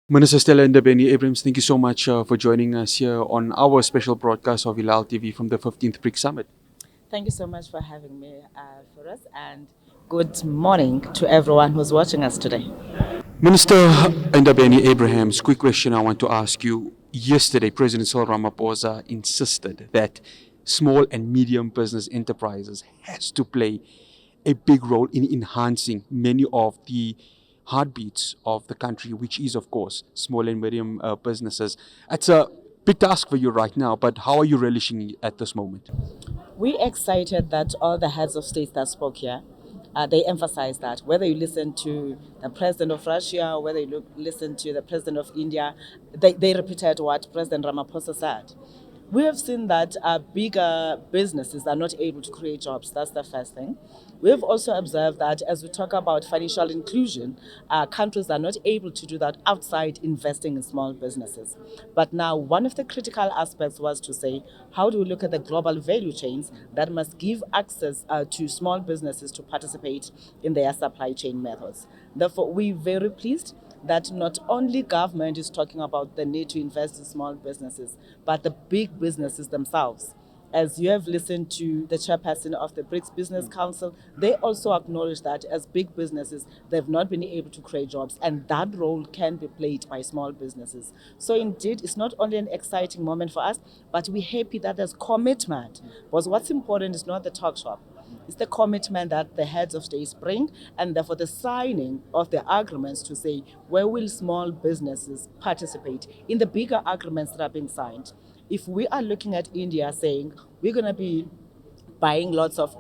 Minister Stella and Ndabeni-Abrahams, thank you so much for joining us here on our special broadcast of Hilaal TV from the 15th BRICS Summit. Thank you so much for having me for us, and good morning to everyone who's watching us today. Minister Ndabeni-Abrahams, quick question I want to ask you. Yesterday, President Cyril Ramaphosa insisted that small and medium business enterprises has to play a big role in enhancing many of the heartbeats of the country, which is, of course, small and medium businesses. It's a big task for you right now, but how are you relishing it at this moment? We're excited that all the heads of states that spoke here, they emphasized that whether you listen to the president of Russia, whether you listen to the president of India, they repeated what President Ramaphosa said. We have seen that bigger businesses are not able to create jobs. That's the first thing. We've also observed that as we talk about financial inclusion, countries are not able to do that outside investing in small businesses. But now, one of the critical aspects was to say, how do we look at the global value chains that must give access to small businesses to participate in their supply chain methods? Therefore, we're very pleased that not only government is talking about the need to invest in small businesses, but the big businesses themselves. As you have listened to the chairperson of the BRICS Business Council, they also acknowledge that as big businesses, they've not been able to create jobs, and that role can be played by small businesses. So indeed, it's not only an exciting moment for us, but we're happy that there's commitment. Because what's important is not the talk shop. It's the commitment that the heads of states bring, and therefore the signing of the agreements to say where will small businesses participate in the bigger agreements that are being signed. If we are looking at India saying we're going to be buying lots of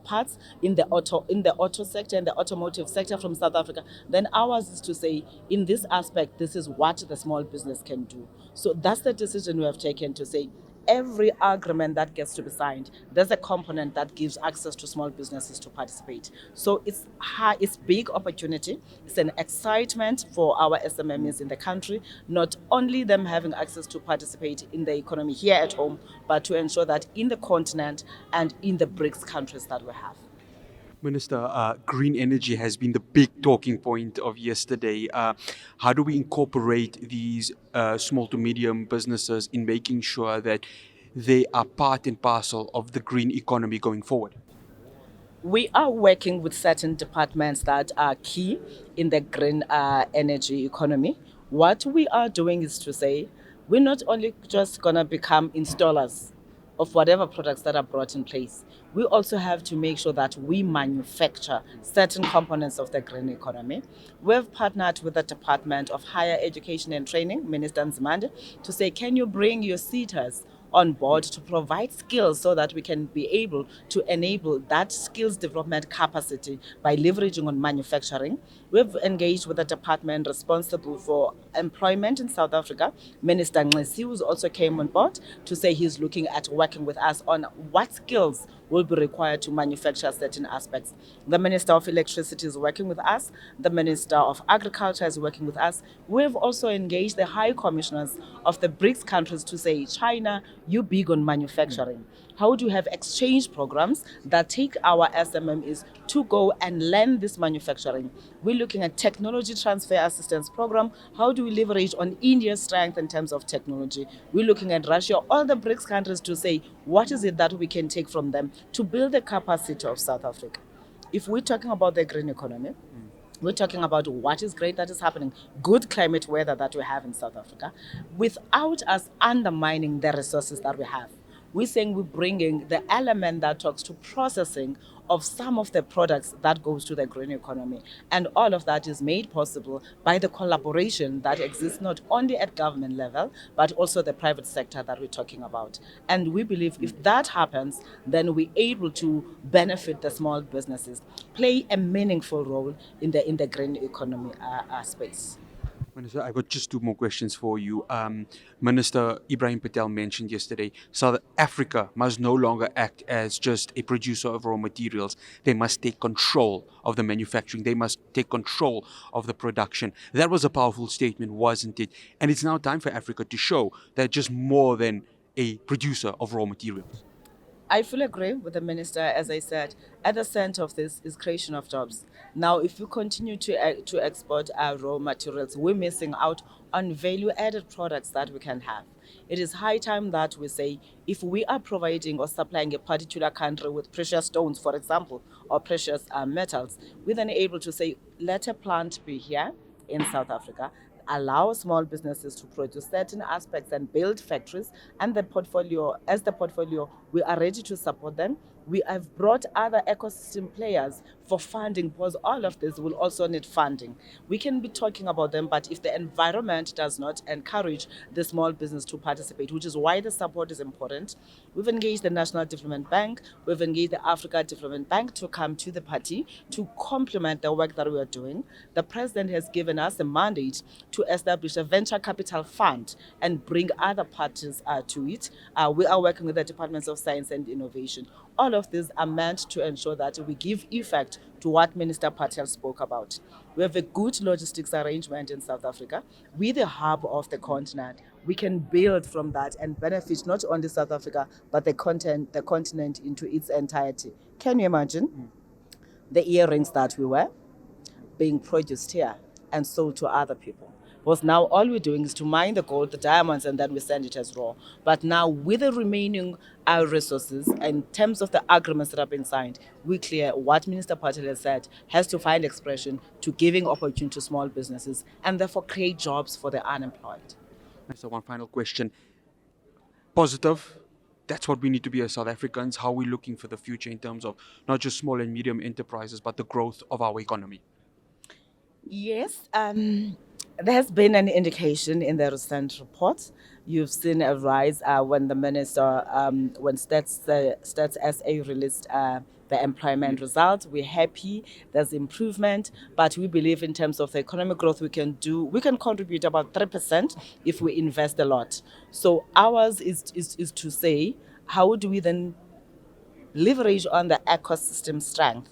parts in the auto sector and the automotive sector from South Africa, then ours is to say in this aspect this is what the small business can do. So that's the decision we have taken to say every agreement that gets to be signed, there's a component that gives access to small businesses to participate. So it's big opportunity. It's an excitement for our SMMEs in the country, not only them having access to participate in the economy here at home, but to ensure that in the continent and in the BRICS countries that we have. Minister, green energy has been the big talking point of yesterday. How do we incorporate these small to medium businesses in making sure that they are part and parcel of the green economy going forward? We are working with certain departments that are key in the green energy economy. What we are doing is to say we're not only just going to become installers of whatever products that are brought in place. We also have to make sure that we manufacture certain components of the green economy. We've partnered with the Department of Higher Education and Training, Minister Nzimande, to say, can you bring your SETAs on board to provide skills so that we can be able to enable that skills development capacity by leveraging on manufacturing. We've engaged with the department responsible for employment in South Africa. Minister Nxesi also came on board to say he's looking at working with us on what skills will be required to manufacture certain aspects. The Minister of Electricity is working with us. The Minister of Agriculture is working with us. We've also engaged the High Commissioners of the BRICS countries to say, China, you big on manufacturing. How do you have exchange programs that take our SMMEs to go and learn this manufacturing? We're looking at technology transfer assistance program. How do we leverage on India's strength in terms of technology? We're looking at Russia, all the BRICS countries to say, what is it that we can take from them to build the capacity of South Africa? If we're talking about the green economy, we're talking about what is great that is happening, good climate weather that we have in South Africa, without us undermining the resources that we have. We're saying we're bringing the element that talks to processing of some of the products that goes to the green economy. And all of that is made possible by the collaboration that exists not only at government level, but also the private sector that we're talking about. And we believe if that happens, then we're able to benefit the small businesses, play a meaningful role in the green economy space. Minister, I got just two more questions for you. Minister Ibrahim Patel mentioned yesterday South Africa must no longer act as just a producer of raw materials. They must take control of the manufacturing. They must take control of the production. That was a powerful statement, wasn't it? And it's now time for Africa to show they're just more than a producer of raw materials. I fully agree with the minister. As I said, at the center of this is creation of jobs. Now, if we continue to export our raw materials, we're missing out on value-added products that we can have. It is high time that we say, if we are providing or supplying a particular country with precious stones, for example, or precious metals, we're then able to say, let a plant be here in South Africa, allow small businesses to produce certain aspects and build factories, and the portfolio, we are ready to support them. We have brought other ecosystem players for funding, because all of this will also need funding. We can be talking about them, but if the environment does not encourage the small business to participate, which is why the support is important, we've engaged the National Development Bank, we've engaged the Africa Development Bank to come to the party to complement the work that we are doing. The president has given us a mandate to establish a venture capital fund and bring other parties to it. We are working with the Departments of Science and Innovation. All of these are meant to ensure that we give effect to what Minister Patel spoke about. We have a good logistics arrangement in South Africa. We're the hub of the continent. We can build from that and benefit not only South Africa, but the continent into its entirety. Can you imagine the earrings that we wear being produced here and sold to other people? Because now all we're doing is to mine the gold, the diamonds, and then we send it as raw. But now with the remaining resources, in terms of the agreements that have been signed, we clear what Minister Patel has said has to find expression to giving opportunity to small businesses and therefore create jobs for the unemployed. So one final question. Positive. That's what we need to be as South Africans. How are we looking for the future in terms of not just small and medium enterprises, but the growth of our economy? Yes, there has been an indication in the recent report. You've seen a rise when the minister, when Stats SA released the employment results. We're happy. There's improvement, but we believe in terms of the economic growth, we can contribute about 3% if we invest a lot. So ours is to say, how do we then leverage on the ecosystem strength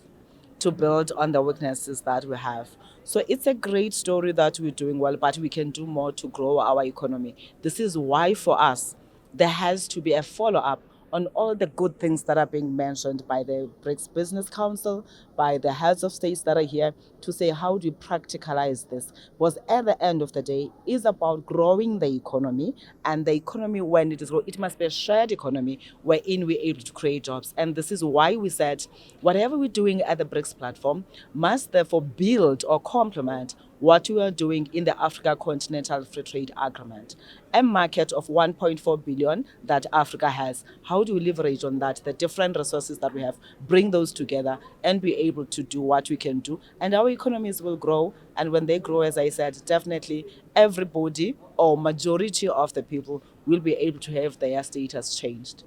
to build on the weaknesses that we have. So it's a great story that we're doing well, but we can do more to grow our economy. This is why for us, there has to be a follow-up on all the good things that are being mentioned by the BRICS Business Council, by the heads of states that are here, to say how do you practicalize this? Because at the end of the day, it's about growing the economy, and the economy, when it is growing, it must be a shared economy wherein we're able to create jobs. And this is why we said whatever we're doing at the BRICS platform must therefore build or complement what we are doing in the Africa Continental Free Trade Agreement, a market of 1.4 billion that Africa has. How do we leverage on that, the different resources that we have, bring those together and be able to do what we can do, and our economies will grow. And when they grow, as I said, definitely everybody or majority of the people will be able to have their status changed.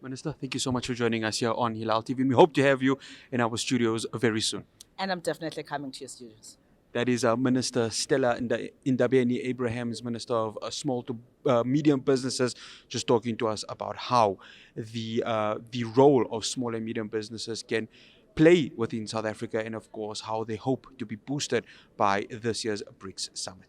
Minister, thank you so much for joining us here on Hilaal TV. And we hope to have you in our studios very soon. And I'm definitely coming to your studios. That is Minister Stella Ndabeni-Abrahams, Minister of Small to Medium Businesses, just talking to us about how the role of small and medium businesses can play within South Africa, and of course how they hope to be boosted by this year's BRICS Summit.